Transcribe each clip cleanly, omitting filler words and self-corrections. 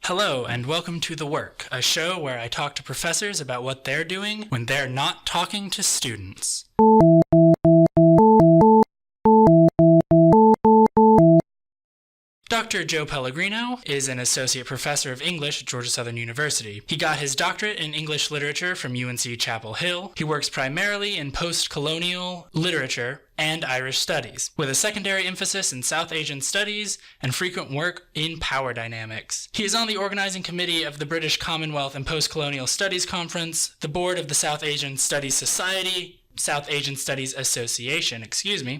Hello, and welcome to The Work, a show where I talk to professors about what they're doing when they're not talking to students. Dr. Joe Pellegrino is an associate professor of English at Georgia Southern University. He got his doctorate in English literature from UNC Chapel Hill. He works primarily in post-colonial literature and Irish studies, with a secondary emphasis in South Asian studies and frequent work in power dynamics. He is on the organizing committee of the British Commonwealth and Post-Colonial Studies Conference, the board of the South Asian Studies Society, South Asian Studies Association,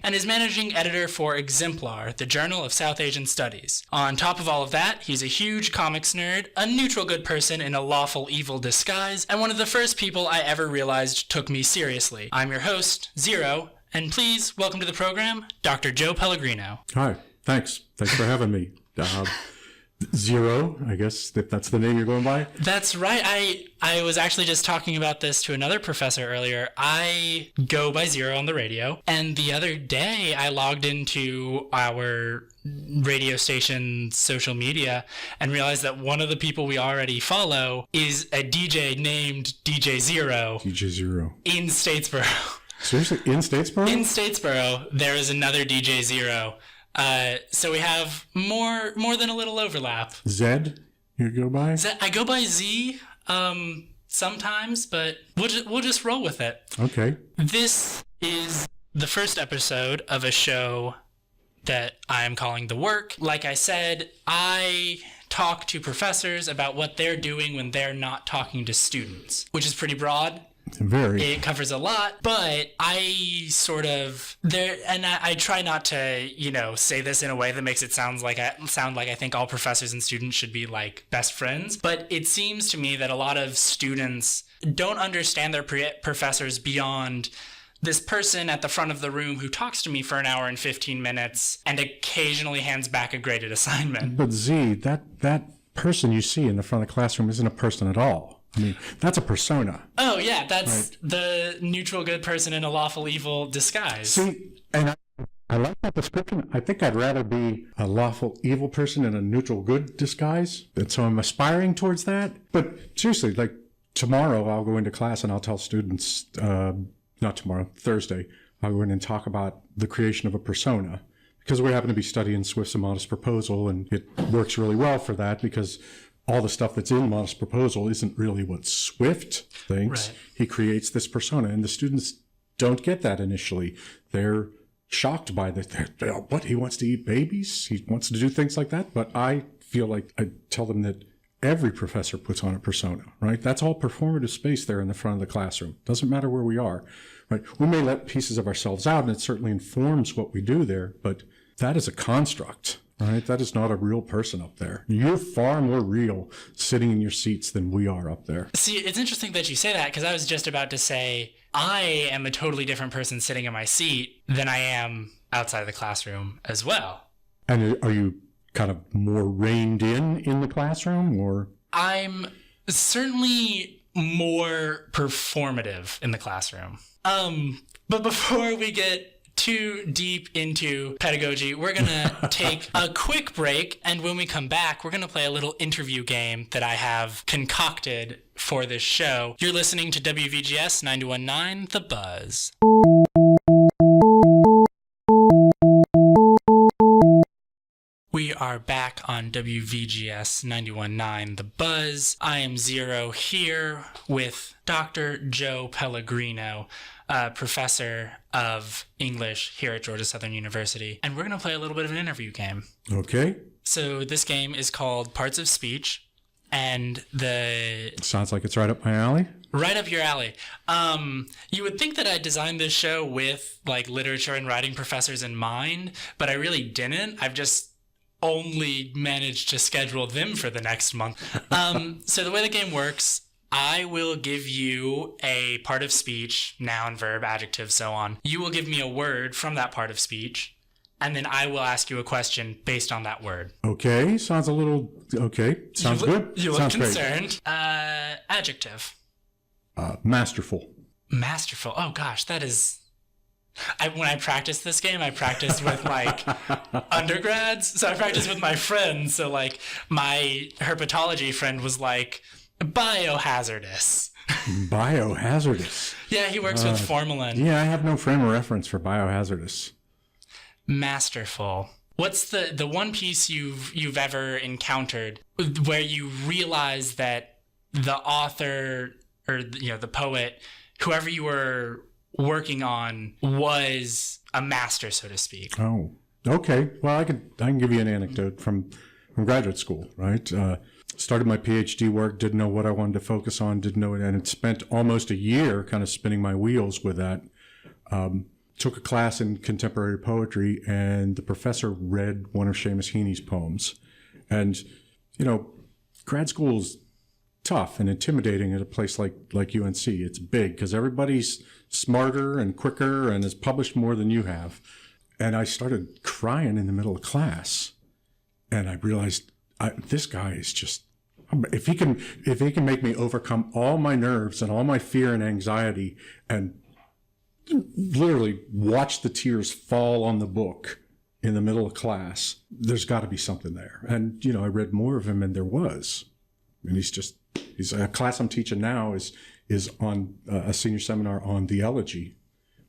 and is managing editor for Exemplar, the Journal of South Asian Studies. On top of all of that, he's a huge comics nerd, a neutral good person in a lawful evil disguise, and one of the first people I ever realized took me seriously. I'm your host, Zero, and please welcome to the program, Dr. Joe Pellegrino. Hi, thanks for having me. Zero, I guess that's the name you're going by? That's right. I was actually just talking about this to another professor earlier. I go by Zero on the radio, and the other day I logged into our radio station's social media and realized that one of the people we already follow is a DJ named DJ Zero. DJ Zero. In Statesboro. Seriously? In Statesboro? In Statesboro, there is another DJ Zero. So we have more than a little overlap. Zed, you go by? I go by Z, sometimes, but we'll just roll with it. Okay. This is the first episode of a show that I am calling The Work. Like I said, I talk to professors about what they're doing when they're not talking to students, which is pretty broad. Very. It covers a lot, but I try not to, say this in a way that makes it sound like I think all professors and students should be like best friends. But it seems to me that a lot of students don't understand their professors beyond this person at the front of the room who talks to me for an hour and 15 minutes and occasionally hands back a graded assignment. But Z, that person you see in the front of the classroom isn't a person at all. I mean, that's a persona. Oh, yeah, that's right. The neutral good person in a lawful evil disguise. See, and I like that description. I think I'd rather be a lawful evil person in a neutral good disguise. And so I'm aspiring towards that. But seriously, like tomorrow I'll go into class and I'll tell students, not tomorrow, Thursday, I'll go in and talk about the creation of a persona. Because we happen to be studying Swift's A Modest Proposal, and it works really well for that because all the stuff that's in Modest Proposal isn't really what Swift thinks. Right. He creates this persona, and the students don't get that initially. They're shocked by that. What? He wants to eat babies? He wants to do things like that? But I feel like I tell them that every professor puts on a persona, right? That's all performative space there in the front of the classroom. Doesn't matter where we are, right? We may let pieces of ourselves out, and it certainly informs what we do there, but that is a construct. Right? That is not a real person up there. You're far more real sitting in your seats than we are up there. See, it's interesting that you say that because I was just about to say I am a totally different person sitting in my seat than I am outside of the classroom as well. And are you kind of more reined in the classroom, or? I'm certainly more performative in the classroom. But before we get too deep into pedagogy, we're going to take a quick break, and when we come back, we're going to play a little interview game that I have concocted for this show. You're listening to WVGS 91.9 The Buzz. We are back on WVGS 91.9 The Buzz. I am Zero here with Dr. Joe Pellegrino, professor of English here at Georgia Southern University. And we're going to play a little bit of an interview game. Okay. So this game is called Parts of Speech. And Sounds like it's right up my alley. Right up your alley. You would think that I designed this show with like literature and writing professors in mind, but I really didn't. I've just only managed to schedule them for the next month. So the way the game works, I will give you a part of speech, noun, verb, adjective, so on. You will give me a word from that part of speech, and then I will ask you a question based on that word. Okay, sounds good. You look sounds concerned. Adjective. Masterful. Masterful. Oh gosh, that is When I practiced this game, I practiced with like undergrads. So I practiced with my friends. So like my herpetology friend was like biohazardous. Biohazardous. Yeah, he works with formalin. Yeah, I have no frame of reference for biohazardous. Masterful. What's the one piece you've ever encountered where you realize that the author or the poet, whoever you were working on, was a master, so to speak? Oh, okay. Well, I can give you an anecdote from graduate school, right? Started my PhD work, didn't know what I wanted to focus on, didn't know it, and had spent almost a year kind of spinning my wheels with that. Took a class in contemporary poetry, and the professor read one of Seamus Heaney's poems. And, grad school is tough and intimidating at a place like UNC. It's big because everybody's smarter and quicker and has published more than you have. And I started crying in the middle of class. And I realized this guy is just, if he can make me overcome all my nerves and all my fear and anxiety and literally watch the tears fall on the book in the middle of class, there's got to be something there. And, I read more of him, and there was. And he's a class I'm teaching now is on a senior seminar on the elegy,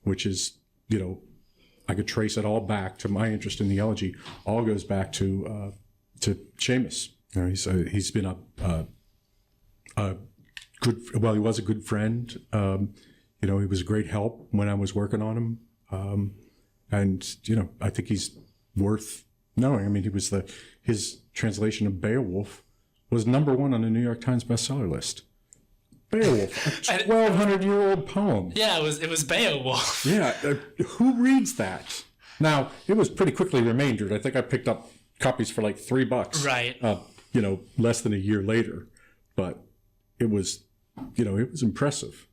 which is, I could trace it all back to my interest in the elegy. All goes back to Seamus. He's been a good, well, he was a good friend. He was a great help when I was working on him. And, I think he's worth knowing. I mean, his translation of Beowulf was #1 on the New York Times bestseller list. Beowulf, a 1,200-year-old poem. Yeah, it was Beowulf. Yeah, who reads that? Now, it was pretty quickly remaindered. I think I picked up copies for like $3. Right. Less than a year later. But it was impressive.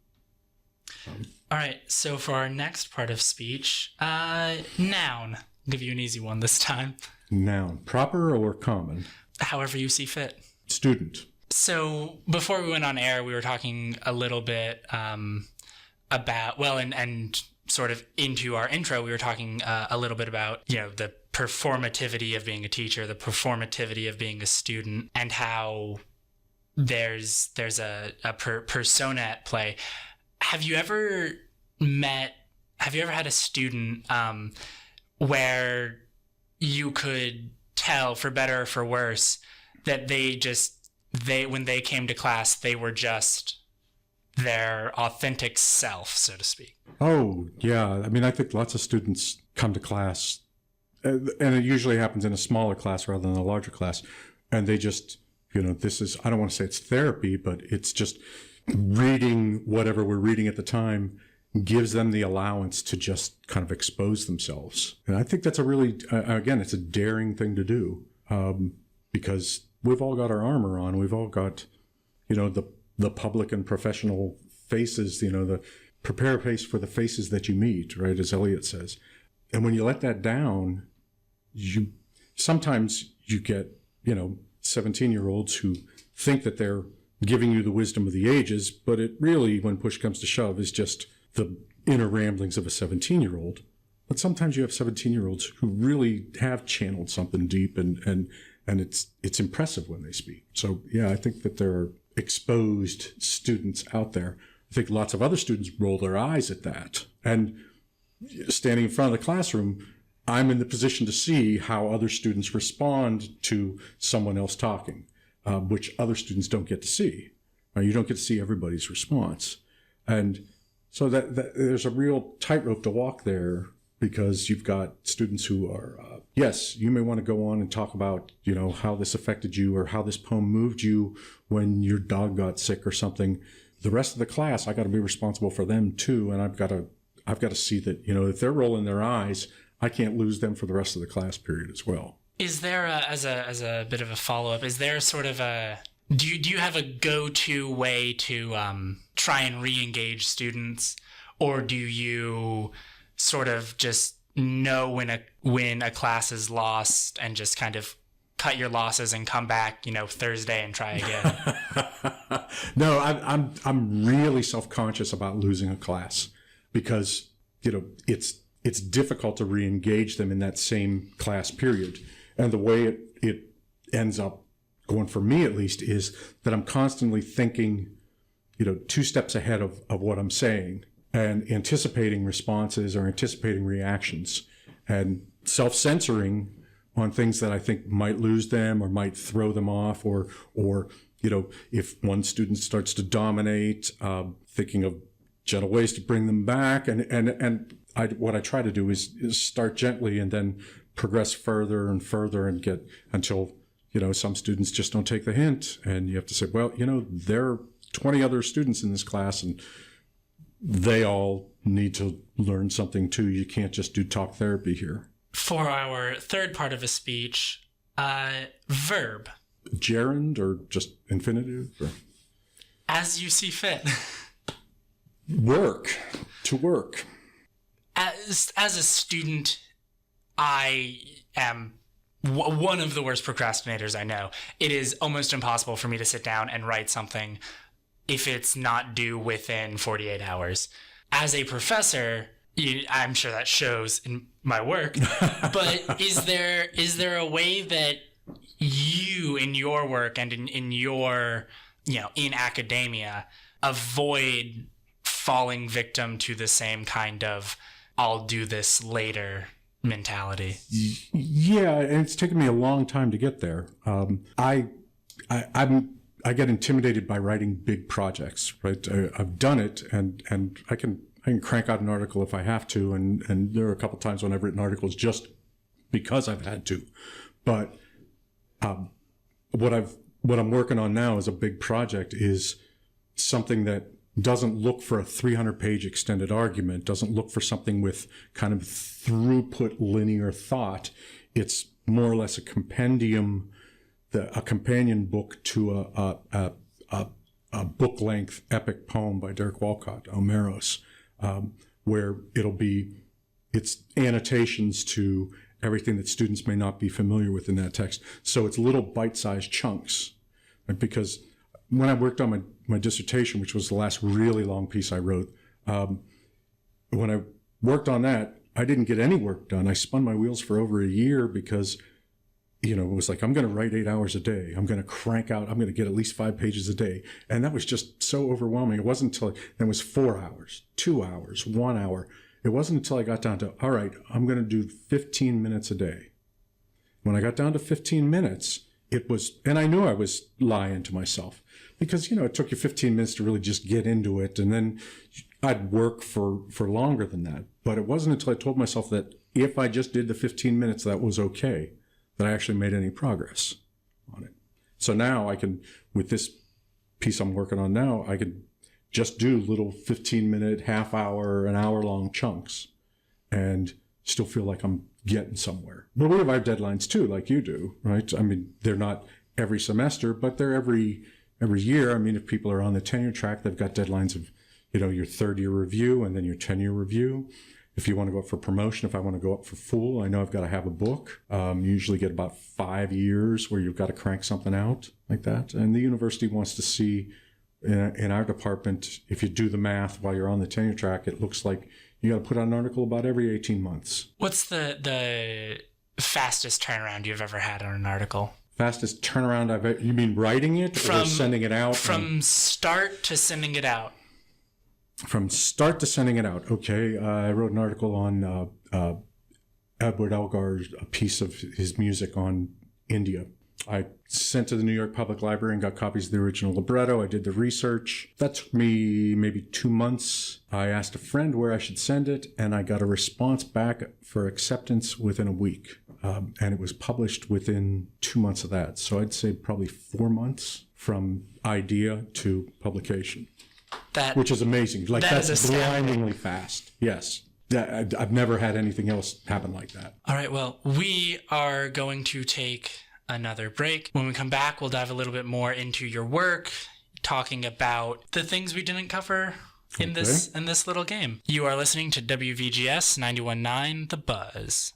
All right, so for our next part of speech, noun. I'll give you an easy one this time. Noun, proper or common? However you see fit. Student. So before we went on air, we were talking a little bit about, and sort of into our intro, we were talking a little bit about, the performativity of being a teacher, the performativity of being a student, and how there's a persona at play. Have you ever had a student where you could tell, for better or for worse, that when they came to class, they were just their authentic self, so to speak? Oh, yeah. I mean, I think lots of students come to class, and it usually happens in a smaller class rather than a larger class, and they just, this is, I don't want to say it's therapy, but it's just reading whatever we're reading at the time gives them the allowance to just kind of expose themselves. And I think that's a really, again, it's a daring thing to do, because we've all got our armor on. We've all got, the public and professional faces, the prepare a face for the faces that you meet, right? As Eliot says. And when you let that down, sometimes you get, 17-year-olds who think that they're giving you the wisdom of the ages, but it really, when push comes to shove, is just the inner ramblings of a 17-year-old. But sometimes you have 17-year-olds who really have channeled something deep, and it's impressive when they speak. So yeah, I think that there are exposed students out there. I think lots of other students roll their eyes at that. And standing in front of the classroom, I'm in the position to see how other students respond to someone else talking, which other students don't get to see. You don't get to see everybody's response. And so that there's a real tightrope to walk there, because you've got students who are, yes, you may want to go on and talk about, how this affected you or how this poem moved you when your dog got sick or something. The rest of the class, I got to be responsible for them too. And I've got to see that, if they're rolling their eyes, I can't lose them for the rest of the class period as well. Is there, as a bit of a follow-up, is there sort of do you have a go-to way to try and re-engage students, or do you sort of just know when a class is lost and just kind of cut your losses and come back, Thursday and try again? No, I'm really self-conscious about losing a class, because it's difficult to re-engage them in that same class period. And the way it ends up going, for me at least, is that I'm constantly thinking, 2 steps ahead of what I'm saying, and anticipating responses or anticipating reactions, and self-censoring on things that I think might lose them or might throw them off, or if one student starts to dominate, thinking of gentle ways to bring them back. And what I try to do is start gently and then progress further and further and get until, some students just don't take the hint. And you have to say, well, there are 20 other students in this class and they all need to learn something too. You can't just do talk therapy here. For our third part of a speech, verb. Gerund or just infinitive? Or? As you see fit. Work. To work. As a student, I am one of the worst procrastinators I know. It is almost impossible for me to sit down and write something if it's not due within 48 hours. As a professor, I'm sure that shows in my work, but is there a way that you, in your work and in your, in academia, avoid falling victim to the same kind of I'll do this later mentality? Yeah, and it's taken me a long time to get there. I get intimidated by writing big projects, right? I've done it, and I can crank out an article if I have to, and there are a couple times when I've written articles just because I've had to. But what I'm working on now as a big project is something that doesn't look for a 300-page extended argument, doesn't look for something with kind of throughput linear thought. It's more or less a compendium, a companion book to a book-length epic poem by Derek Walcott, Omeros, where it's annotations to everything that students may not be familiar with in that text. So it's little bite-sized chunks, right? Because when I worked on my dissertation, which was the last really long piece I wrote, when I worked on that, I didn't get any work done. I spun my wheels for over a year because, it was like, I'm going to write 8 hours a day. I'm going to get at least 5 pages a day. And that was just so overwhelming. It wasn't until it was 4 hours, 2 hours, 1 hour. It wasn't until I got down to, all right, I'm going to do 15 minutes a day. When I got down to 15 minutes, and I knew I was lying to myself because, it took you 15 minutes to really just get into it. And then I'd work for longer than that. But it wasn't until I told myself that if I just did the 15 minutes, that was okay, that I actually made any progress on it. So now I can, with this piece I'm working on now, I can just do little 15-minute, half-hour, an hour-long chunks and still feel like I'm getting somewhere. But we have our deadlines too, like you do, right? I mean, they're not every semester, but they're every year. I mean, if people are on the tenure track, they've got deadlines of, your third-year review and then your 10-year review. If you want to go up for promotion, if I want to go up for full, I know I've got to have a book. You usually get about 5 years where you've got to crank something out like that. And the university wants to see, in our department, if you do the math while you're on the tenure track, it looks like you got to put out an article about every 18 months. What's the fastest turnaround you've ever had on an article? Fastest turnaround you mean writing it or sending it out? From start to sending it out. From start to sending it out. Okay, I wrote an article on Edward Elgar's, a piece of his music on India. I sent to the New York Public Library and got copies of the original libretto. I did the research. That took me maybe 2 months. I asked a friend where I should send it, and I got a response back for acceptance within a week. And it was published within 2 months of that. So I'd say probably 4 months from idea to publication. Which is amazing. Like that's blindingly fast. Yes. I've never had anything else happen like that. All right. Well, we are going to take another break. When we come back, we'll dive a little bit more into your work, talking about the things we didn't cover in this little game. You are listening to WVGS 91.9 The Buzz.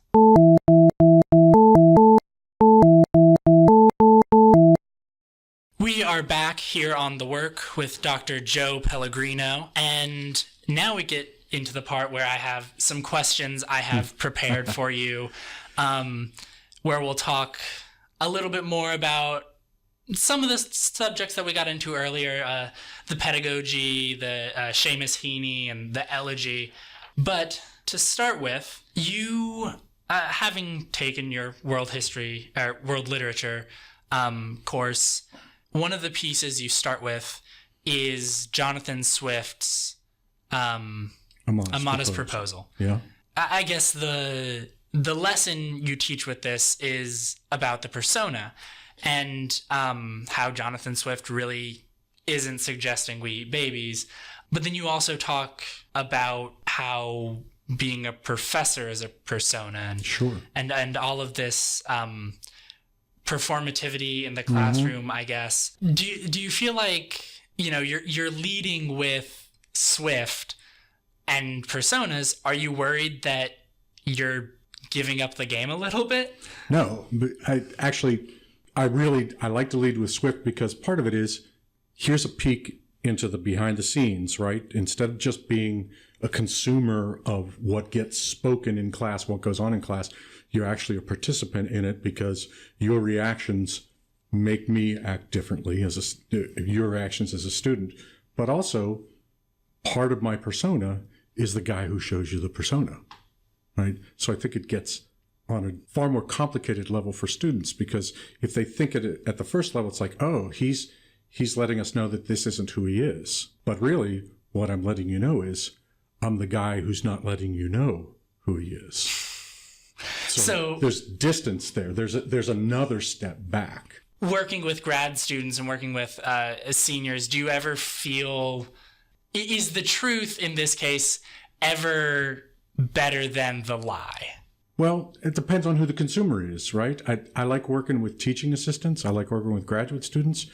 We are back here on The Work with Dr. Joe Pellegrino, and now we get into the part where I have some questions I have prepared for you, where we'll talk a little bit more about some of the subjects that we got into earlier, the pedagogy, the Seamus Heaney, and the elegy. But to start with, you, having taken your world history or world literature course, one of the pieces you start with is Jonathan Swift's A Modest Proposal. Yeah. I guess the lesson you teach with this is about the persona, and how Jonathan Swift really isn't suggesting we eat babies. But then you also talk about how being a professor is a persona, and Sure. and all of this performativity in the classroom, I guess. Do you feel like, you know, you're leading with Swift and personas? Are you worried that you're giving up the game a little bit? No, but I like to lead with Swift because part of it is, here's a peek into the behind the scenes, right? Instead of just being a consumer of what gets spoken in class, what goes on in class, you're actually a participant in it because your reactions make me act differently your reactions as a student. But also, part of my persona is the guy who shows you the persona, right? So I think it gets on a far more complicated level for students, because if they think at the first level, it's like, oh, he's letting us know that this isn't who he is. But really, what I'm letting you know is I'm the guy who's not letting you know who he is. So there's distance there. There's another step back. Working with grad students and working with seniors, do you ever feel, is the truth in this case ever better than the lie? Well, it depends on who the consumer is, right? I like working with teaching assistants. I like working with graduate students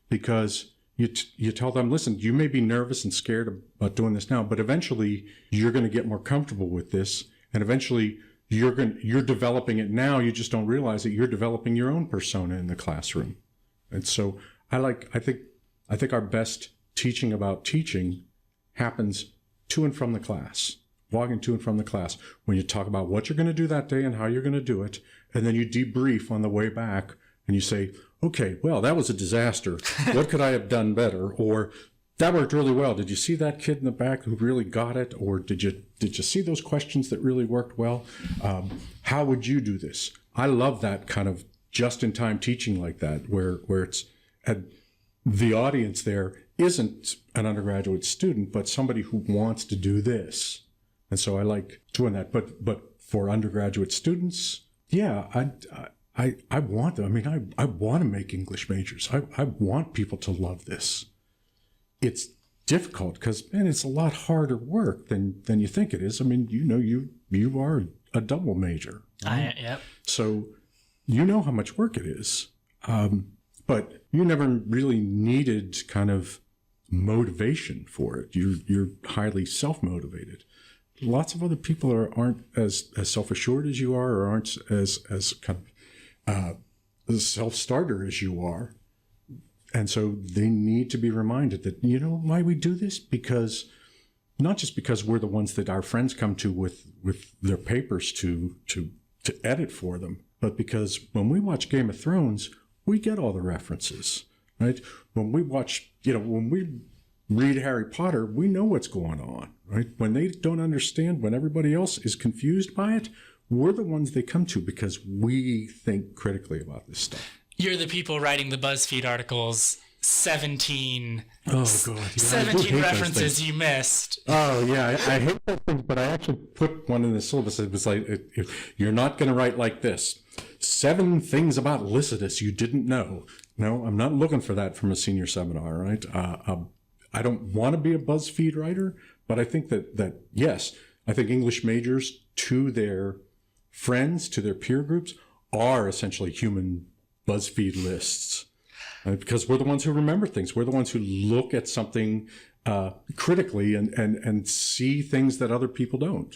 because you tell them, listen, you may be nervous and scared about doing this now, but eventually you're going to get more comfortable with this, and eventually you're developing it now. You just don't realize that you're developing your own persona in the classroom. And so I think our best teaching about teaching happens to and from the class. Walking to and from the class, when you talk about what you're going to do that day and how you're going to do it, and then you debrief on the way back and you say, okay, well, that was a disaster. What could I have done better? Or that worked really well. Did you see that kid in the back who really got it? Or did you see those questions that really worked well? How would you do this? I love that kind of just-in-time teaching like that, where it's the audience there isn't an undergraduate student, but somebody who wants to do this. And so I like doing that. But for undergraduate students, yeah, I want them. I mean, I want to make English majors. I want people to love this. It's difficult because, man, it's a lot harder work than you think it is. I mean, you know, you are a double major. Right? Yep. So you know how much work it is. But you never really needed kind of motivation for it. You're highly self-motivated. Lots of other people aren't as self-assured as you are, or aren't as kind of as self-starter as you are. And so they need to be reminded that, you know, why we do this? Because not just because we're the ones that our friends come to with their papers to edit for them, but because when we watch Game of Thrones, we get all the references, right? When we watch, when we read Harry Potter, we know what's going on, right? When they don't understand, when everybody else is confused by it, we're the ones they come to because we think critically about this stuff. You're the people writing the BuzzFeed articles, 17 references you missed. Oh, yeah. I hate those things, but I actually put one in the syllabus. It was like, if you're not going to write like this, 7 things about Lycidas you didn't know. No, I'm not looking for that from a senior seminar, right? I don't want to be a BuzzFeed writer, but I think that yes, I think English majors to their friends, to their peer groups, are essentially human BuzzFeed lists, right? Because we're the ones who remember things. We're the ones who look at something critically and see things that other people don't.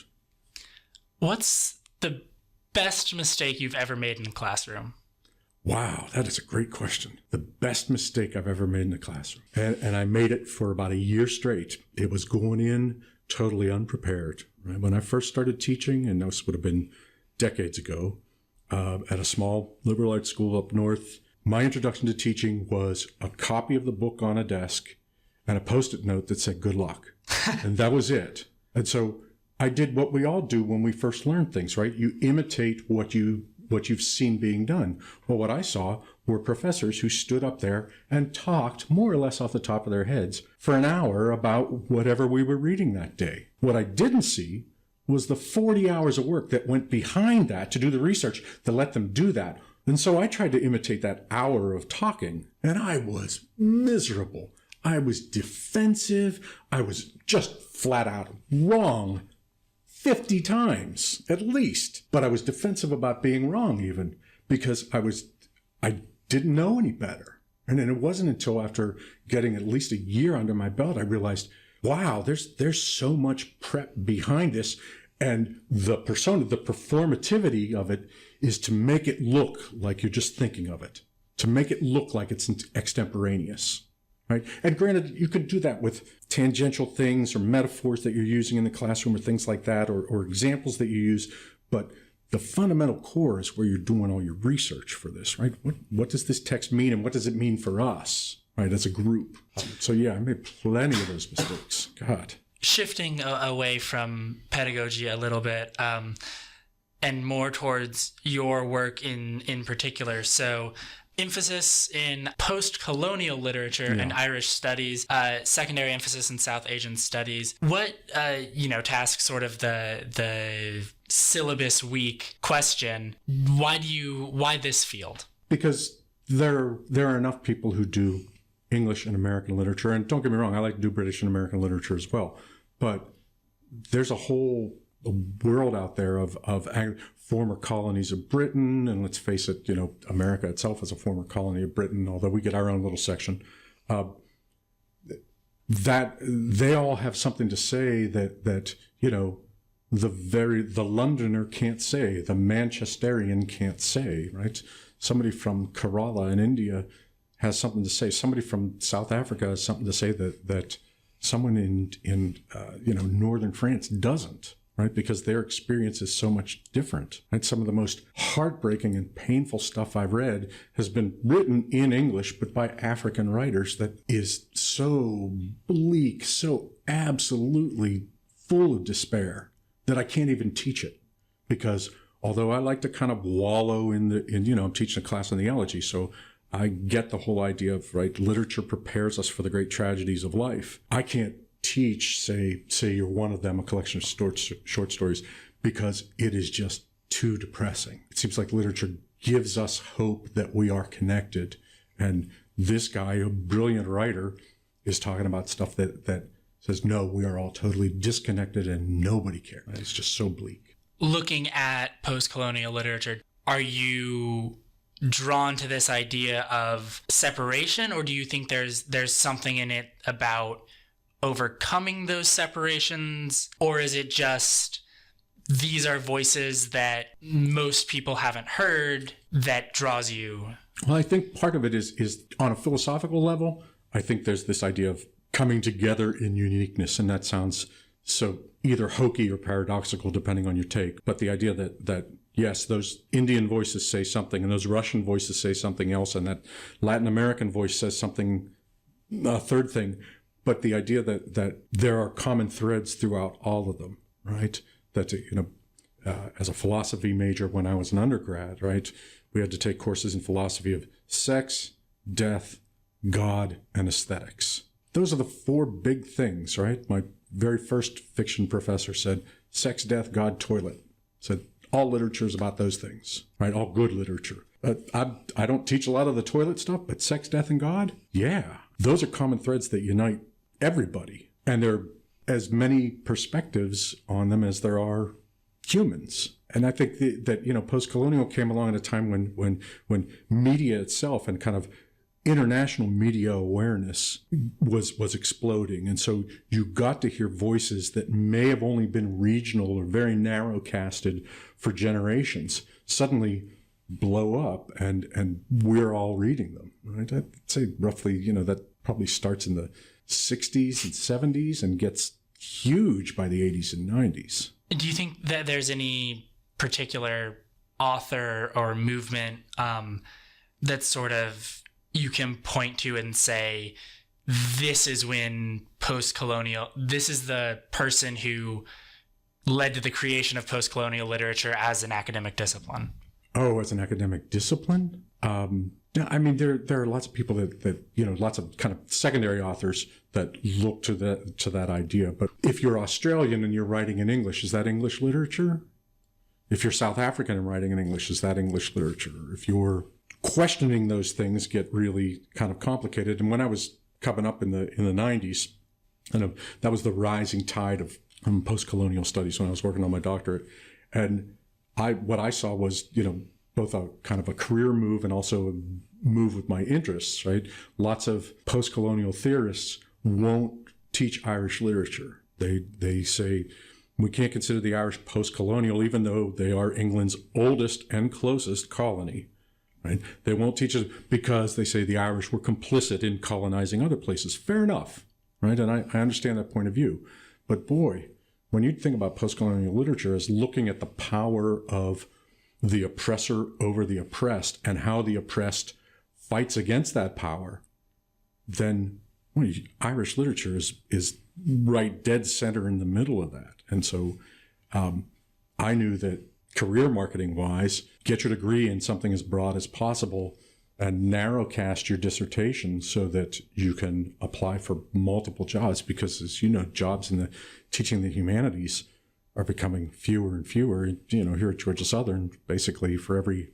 What's the best mistake you've ever made in a classroom? Wow, that is a great question. The best mistake I've ever made in the classroom. And I made it for about a year straight. It was going in totally unprepared. Right? When I first started teaching, and this would have been decades ago, at a small liberal arts school up north, my introduction to teaching was a copy of the book on a desk and a Post-it note that said, "Good luck." And that was it. And so I did what we all do when we first learn things, right? You imitate what you've seen being done. Well, what I saw were professors who stood up there and talked more or less off the top of their heads for an hour about whatever we were reading that day. What I didn't see was the 40 hours of work that went behind that to do the research to let them do that. And so I tried to imitate that hour of talking, and I was miserable. I was defensive. I was just flat out wrong 50 times at least. But I was defensive about being wrong even because I didn't know any better. And then it wasn't until after getting at least a year under my belt, I realized, wow, there's so much prep behind this. And the persona, the performativity of it is to make it look like you're just thinking of it, to make it look like it's extemporaneous. Right? And granted, you could do that with tangential things or metaphors that you're using in the classroom or things like that, or examples that you use. But the fundamental core is where you're doing all your research for this, right? What does this text mean, and what does it mean for us, right, as a group? So yeah, I made plenty of those mistakes. God. Shifting away from pedagogy a little bit, and more towards your work in particular. So emphasis in post-colonial literature and Irish studies, secondary emphasis in South Asian studies. What, to ask sort of the syllabus week question, why this field? Because there are enough people who do English and American literature, and don't get me wrong, I like to do British and American literature as well, but there's a whole world out there of former colonies of Britain, and let's face it, America itself is a former colony of Britain, although we get our own little section, that they all have something to say that the Londoner can't say, the Manchesterian can't say, right? Somebody from Kerala in India has something to say. Somebody from South Africa has something to say that someone in northern France doesn't, right? Because their experience is so much different. And some of the most heartbreaking and painful stuff I've read has been written in English, but by African writers, that is so bleak, so absolutely full of despair that I can't even teach it. Because although I like to kind of wallow I'm teaching a class on the elegy, so I get the whole idea of, right, literature prepares us for the great tragedies of life. I can't teach, say You're One of Them, a collection of short stories, because it is just too depressing. It seems like literature gives us hope that we are connected. And this guy, a brilliant writer, is talking about stuff that says, no, we are all totally disconnected and nobody cares. It's just so bleak. Looking at post-colonial literature, are you drawn to this idea of separation, or do you think there's something in it about overcoming those separations, or is it just these are voices that most people haven't heard that draws you? Well, I think part of it is on a philosophical level. I think there's this idea of coming together in uniqueness, and that sounds so either hokey or paradoxical depending on your take. But the idea that yes, those Indian voices say something, and those Russian voices say something else, and that Latin American voice says something, a third thing. But the idea that there are common threads throughout all of them, right? That, as a philosophy major when I was an undergrad, right, we had to take courses in philosophy of sex, death, God, and aesthetics. Those are the four big things, right? My very first fiction professor said, sex, death, God, toilet. Said, all literature is about those things, right? All good literature. I don't teach a lot of the toilet stuff, but sex, death, and God, yeah. Those are common threads that unite everybody. And there are as many perspectives on them as there are humans. And I think that post-colonial came along at a time when media itself and kind of international media awareness was exploding. And so you got to hear voices that may have only been regional or very narrow casted for generations suddenly blow up, and we're all reading them, right? I'd say roughly, that probably starts in the 60s and 70s and gets huge by the 80s and 90s. Do you think that there's any particular author or movement that sort of you can point to and say, this is when post-colonial, this is the person who led to the creation of post-colonial literature as an academic discipline? Oh, as an academic discipline? Yeah, I mean, there are lots of people that lots of kind of secondary authors that look to that idea. But if you're Australian and you're writing in English, is that English literature? If you're South African and writing in English, is that English literature? If you're questioning those things, get really kind of complicated. And when I was coming up in the 90s, that was the rising tide of post-colonial studies when I was working on my doctorate. And what I saw was, both a kind of a career move and also a move with my interests, right? Lots of post-colonial theorists won't teach Irish literature. They say, we can't consider the Irish post-colonial, even though they are England's oldest and closest colony, right? They won't teach it because they say the Irish were complicit in colonizing other places. Fair enough, right? And I understand that point of view. But boy, when you think about post-colonial literature as looking at the power of the oppressor over the oppressed and how the oppressed fights against that power, then Irish literature is right dead center in the middle of that. And so I knew that career marketing wise, get your degree in something as broad as possible and narrowcast your dissertation so that you can apply for multiple jobs, because as you know, jobs in the teaching the humanities are becoming fewer and fewer. Here at Georgia Southern, basically for every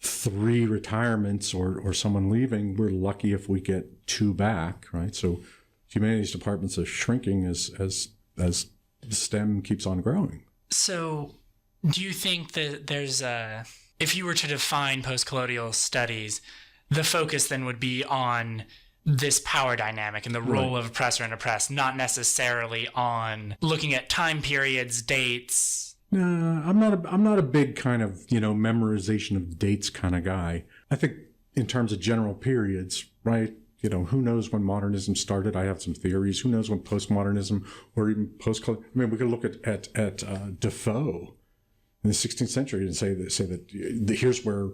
3 retirements or someone leaving, we're lucky if we get 2 back, right? So humanities departments are shrinking as STEM keeps on growing. So do you think that there's if you were to define post-colonial studies, the focus then would be on this power dynamic and the role of oppressor and oppressed, not necessarily on looking at time periods, dates? No, I'm not a big kind of, memorization of dates kind of guy. I think in terms of general periods, right? Who knows when modernism started? I have some theories. Who knows when postmodernism or even post-colonial? I mean, we could look at Defoe in the 16th century and say that here's where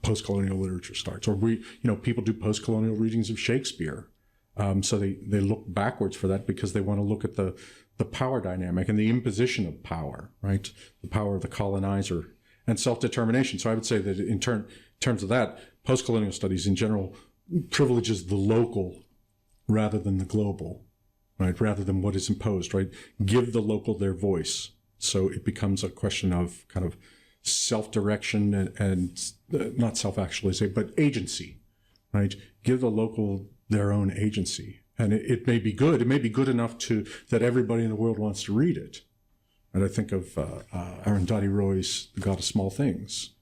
post-colonial literature starts. Or people do post-colonial readings of Shakespeare. So they look backwards for that because they want to look at the power dynamic and the imposition of power, right? The power of the colonizer and self-determination. So I would say that in terms of that, post-colonial studies in general privileges the local rather than the global, right? Rather than what is imposed, right? Give the local their voice. So it becomes a question of kind of self-direction and not self-actualization, but agency, right? Give the local their own agency. And it may be good. It may be good enough that everybody in the world wants to read it. And I think of Arundhati Roy's The God of Small Things,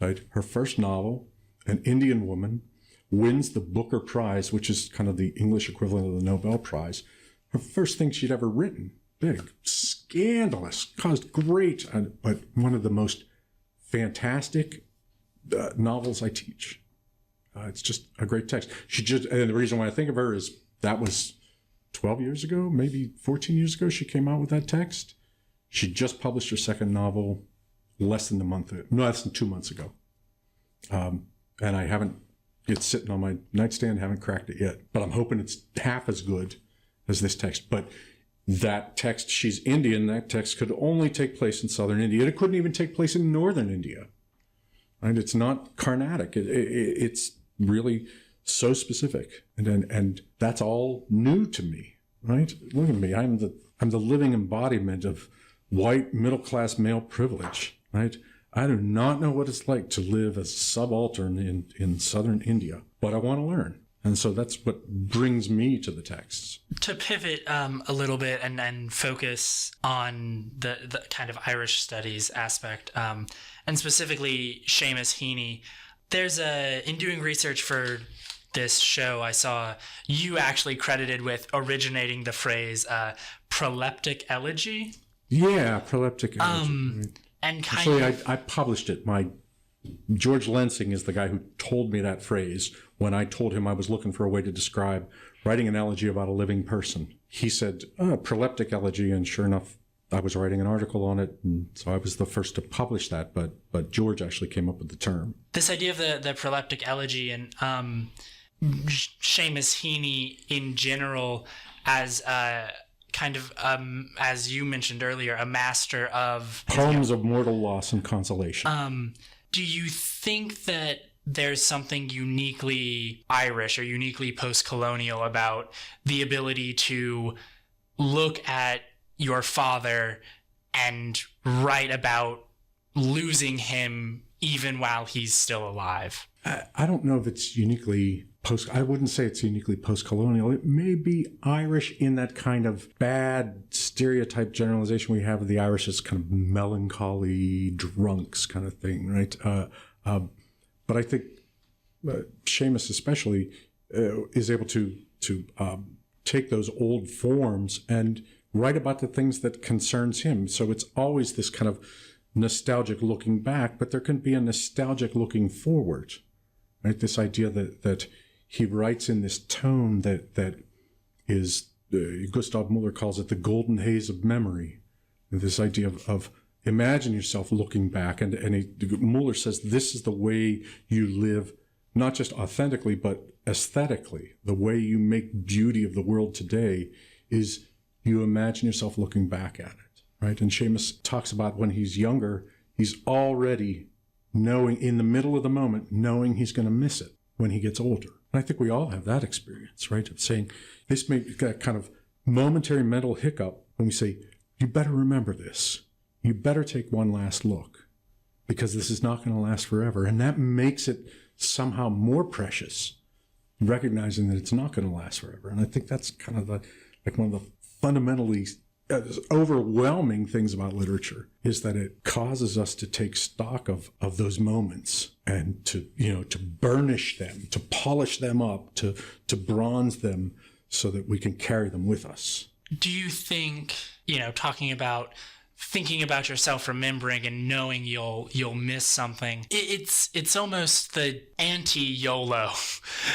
right? Her first novel, an Indian woman, wins the Booker Prize, which is kind of the English equivalent of the Nobel Prize. Her first thing she'd ever written, big, scandalous, caused great, but one of the most fantastic novels I teach. It's just a great text. And the reason why I think of her is that was 12 years ago, maybe 14 years ago, she came out with that text. She just published her second novel less than 2 months ago. And it's sitting on my nightstand, haven't cracked it yet, but I'm hoping it's half as good as this text. But that text, she's Indian, that text could only take place in southern India. It couldn't even take place in northern India. Right? It's not Carnatic. It's really so specific. And that's all new to me, right? Look at me. I'm the living embodiment of white middle-class male privilege, right? I do not know what it's like to live as a subaltern in southern India, but I want to learn. And so that's what brings me to the texts. To pivot a little bit and focus on the kind of Irish studies aspect, and specifically Seamus Heaney, in doing research for this show, I saw you actually credited with originating the phrase proleptic elegy. Yeah, proleptic elegy. And actually, I published it. My George Lansing is the guy who told me that phrase when I told him I was looking for a way to describe writing an elegy about a living person. He said, proleptic elegy, and sure enough, I was writing an article on it, and so I was the first to publish that, but George actually came up with the term. This idea of the proleptic elegy and Seamus Heaney in general as kind of, as you mentioned earlier, a master of poems of mortal loss and consolation. Do you think that there's something uniquely Irish or uniquely post-colonial about the ability to look at your father and write about losing him even while he's still alive? I don't know if it's uniquely I wouldn't say it's uniquely post-colonial. It may be Irish in that kind of bad stereotype generalization we have of the Irish as kind of melancholy drunks kind of thing, right? But I think Seamus especially is able to take those old forms and write about the things that concerns him. So it's always this kind of nostalgic looking back, but there can be a nostalgic looking forward, right? This idea that he writes in this tone that is, Gustav Muller calls it the golden haze of memory. This idea of imagine yourself looking back, and Muller says this is the way you live, not just authentically, but aesthetically. The way you make beauty of the world today is you imagine yourself looking back at it, right? And Seamus talks about when he's younger, he's already knowing, in the middle of the moment, knowing he's going to miss it when he gets older. And I think we all have that experience, right? Of saying, this may get a kind of momentary mental hiccup when we say, you better remember this. You better take one last look, because this is not going to last forever. And that makes it somehow more precious, recognizing that it's not going to last forever. And I think that's kind of one of the fundamentally overwhelming things about literature, is that it causes us to take stock of those moments and to burnish them, to polish them up, to bronze them so that we can carry them with us. Do you think, thinking about yourself, remembering and knowing you'll miss something, it's almost the anti-YOLO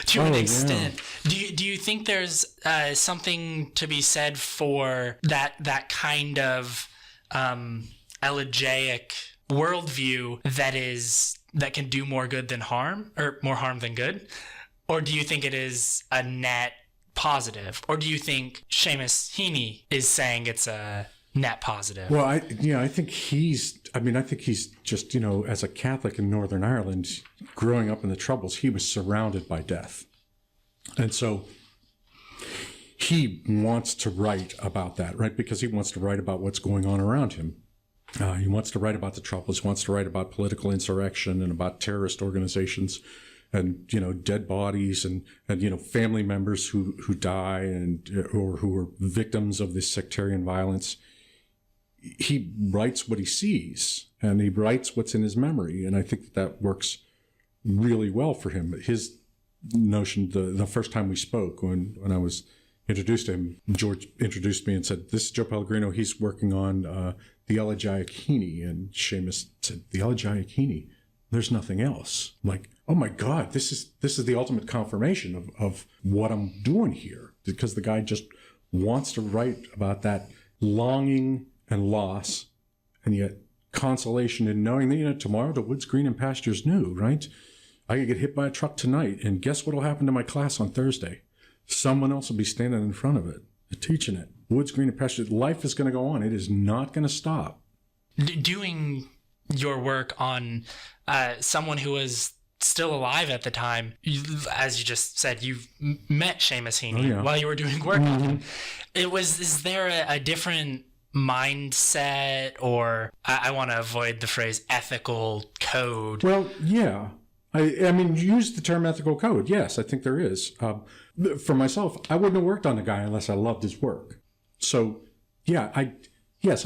to an extent. Yeah. Do you think there's something to be said for that kind of elegiac worldview that can do more good than harm, or more harm than good? Or do you think it is a net positive? Or do you think Seamus Heaney is saying it's a net positive? Well, I think he's just, as a Catholic in Northern Ireland, growing up in the Troubles, he was surrounded by death. And so he wants to write about that, right? Because he wants to write about what's going on around him. He wants to write about the Troubles, he wants to write about political insurrection and about terrorist organizations and, dead bodies and family members who die or who are victims of this sectarian violence. He writes what he sees, and he writes what's in his memory. And I think that works really well for him. His notion, the first time we spoke, when I was introduced to him, George introduced me and said, "This is Joe Pellegrino. He's working on the elegiac Heaney." And Seamus said, "The elegiac Heaney? There's nothing else." I'm like, oh my God, this is the ultimate confirmation of what I'm doing here, because the guy just wants to write about that longing and loss, and yet consolation in knowing that, tomorrow the wood's green and pasture's new, right? I could get hit by a truck tonight, and guess what'll happen to my class on Thursday? Someone else will be standing in front of it, teaching it. Wood's green and pasture. Life is going to go on. It is not going to stop. Doing your work on someone who was still alive at the time, as you just said, you met Seamus Heaney while you were doing work on him. Is there a different mindset, or I want to avoid the phrase ethical code? Well, yeah. I mean, use the term ethical code. Yes, I think there is. For myself, I wouldn't have worked on the guy unless I loved his work. So, yeah, I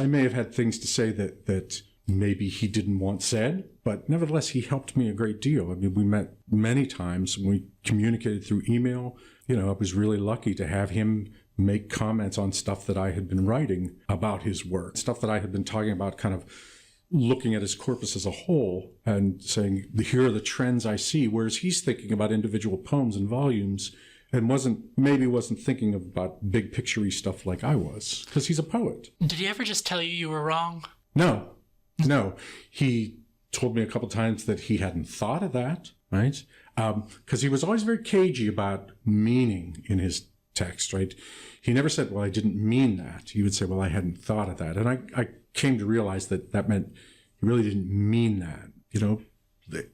may have had things to say that maybe he didn't want said, but nevertheless, he helped me a great deal. I mean, we met many times. We communicated through email. I was really lucky to have him make comments on stuff that I had been writing about his work, stuff that I had been talking about kind of looking at his corpus as a whole and saying, here are the trends I see, whereas he's thinking about individual poems and volumes and wasn't thinking about big picture-y stuff like I was, because he's a poet. Did he ever just tell you were wrong? No. He told me a couple times that he hadn't thought of that, right? Because he was always very cagey about meaning in his text, right? He never said, well, I didn't mean that. He would say, well, I hadn't thought of that. And I came to realize that meant he really didn't mean that. You know,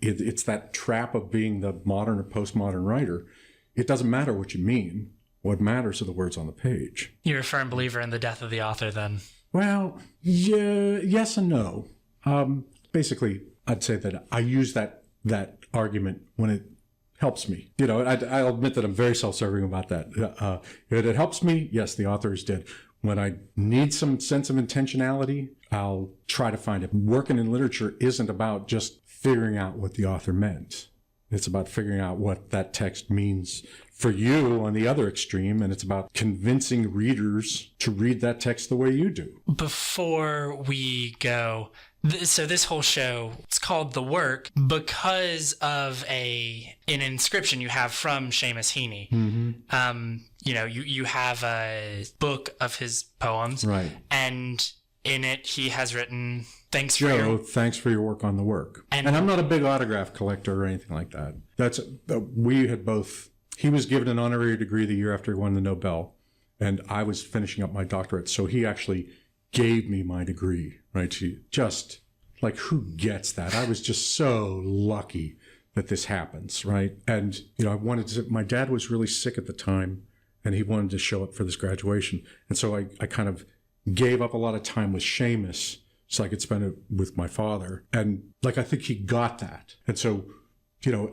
it's that trap of being the modern or postmodern writer. It doesn't matter what you mean. What matters are the words on the page. You're a firm believer in the death of the author, then? Well, yeah, yes and no. Basically, I'd say that I use that argument when it helps me. You know, I'll admit that I'm very self-serving about that. If it helps me, yes, the author is dead. When I need some sense of intentionality, I'll try to find it. Working in literature isn't about just figuring out what the author meant. It's about figuring out what that text means for you on the other extreme, and it's about convincing readers to read that text the way you do. Before we go, so this whole show, it's called The Work because of an inscription you have from Seamus Heaney. Mm-hmm. You have a book of his poems, right? And in it, he has written, thanks for your work on the work. And I'm not a big autograph collector or anything like that. He was given an honorary degree the year after he won the Nobel, and I was finishing up my doctorate. So he actually gave me my degree, right? Just like, who gets that? I was just so lucky that this happens, right? And, my dad was really sick at the time, and he wanted to show up for this graduation. And so I kind of gave up a lot of time with Seamus so I could spend it with my father. And I think he got that. And so,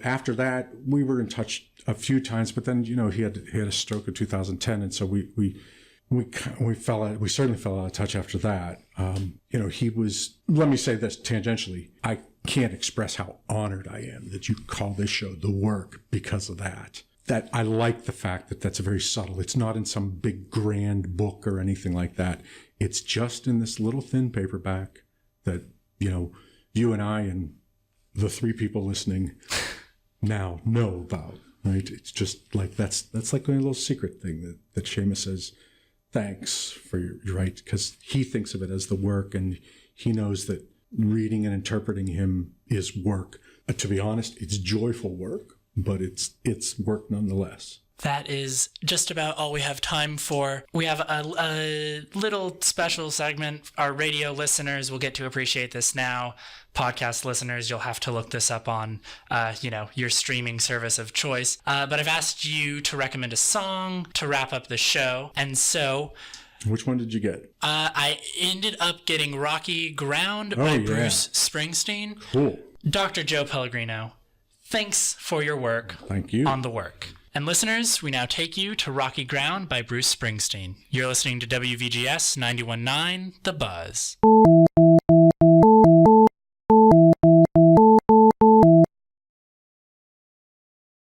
after that, we were in touch a few times, but then, he had a stroke in 2010. And so we certainly fell out of touch after that. He was, let me say this tangentially, I can't express how honored I am that you call this show The Work because of that. That I like the fact that that's very subtle. It's not in some big grand book or anything like that. It's just in this little thin paperback that, you and I and the three people listening now know about, right? It's just like, that's like a little secret thing that Seamus says, thanks for your right, because he thinks of it as the work, and he knows that reading and interpreting him is work. To be honest, it's joyful work, but it's work nonetheless. That is just about all we have time for. We have a little special segment. Our radio listeners will get to appreciate this now. Podcast listeners, you'll have to look this up on, your streaming service of choice. But I've asked you to recommend a song to wrap up the show. And so... Which one did you get? I ended up getting Rocky Ground by Bruce Springsteen. Cool. Dr. Joe Pellegrino, thanks for your work. Thank you. On The Work. And listeners, we now take you to Rocky Ground by Bruce Springsteen. You're listening to WVGS 91.9 The Buzz.